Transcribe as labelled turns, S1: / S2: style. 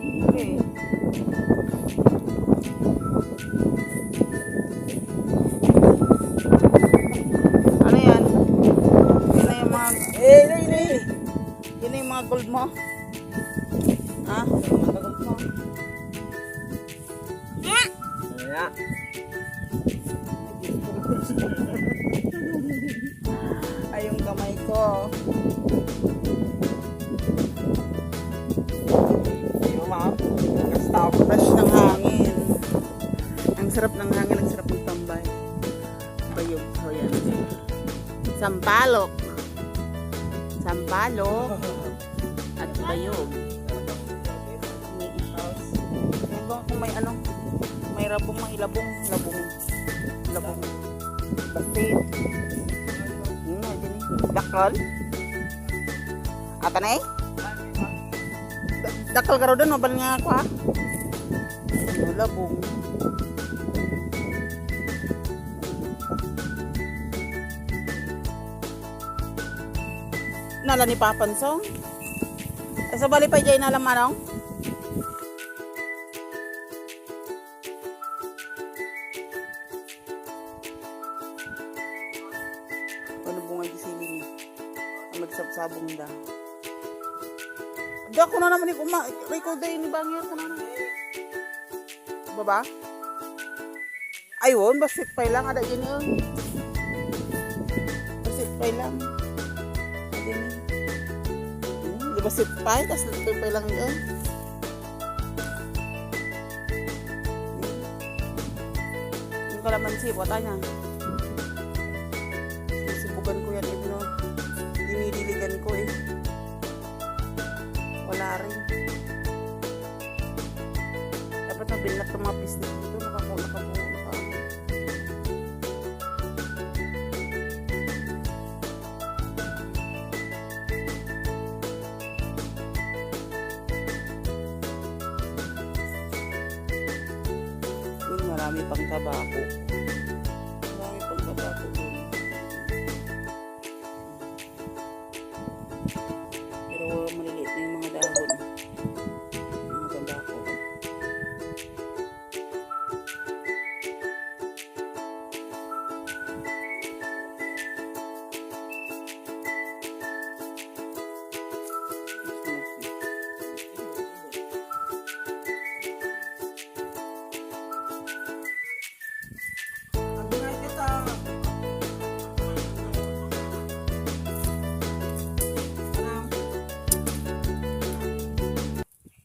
S1: Okay. Ano yan? Yun na yung mga... Yun na yung mga gold mo? Ha? Mga gold mo?
S2: Kaya.
S1: Ay, yung kamay ko. Fresh ng hangin. Ang sarap ng hangin, ang sarap ng tambay. Bayog. So, yan. Sampalok. Sampalok. At bayog. May ihaws. Yan ba kung may ano? May rabong, may labong. Labong. Basit. Dakal. Ata na eh? Dakal ka rin doon, mabal nga ako ha? Labong. Nala ni Papansong? Sa bali pa dyan nalang manong? Ano bunga gisilin? Ang magsabsabong da. Di ako na naman record day ni Bangir ko na naman. Baba? Ayun, basit pa lang. Ada yun yun. Basit pa lang. Di basit pa. Tapos basit pa lang yun. Yung kalamansi, wata niya. Sibugan ko yan. Dinidiligan ko eh. Wala rin. Dapat nabilat ng mga pisnik dito. Nakakuha. Yun, marami pang tabako.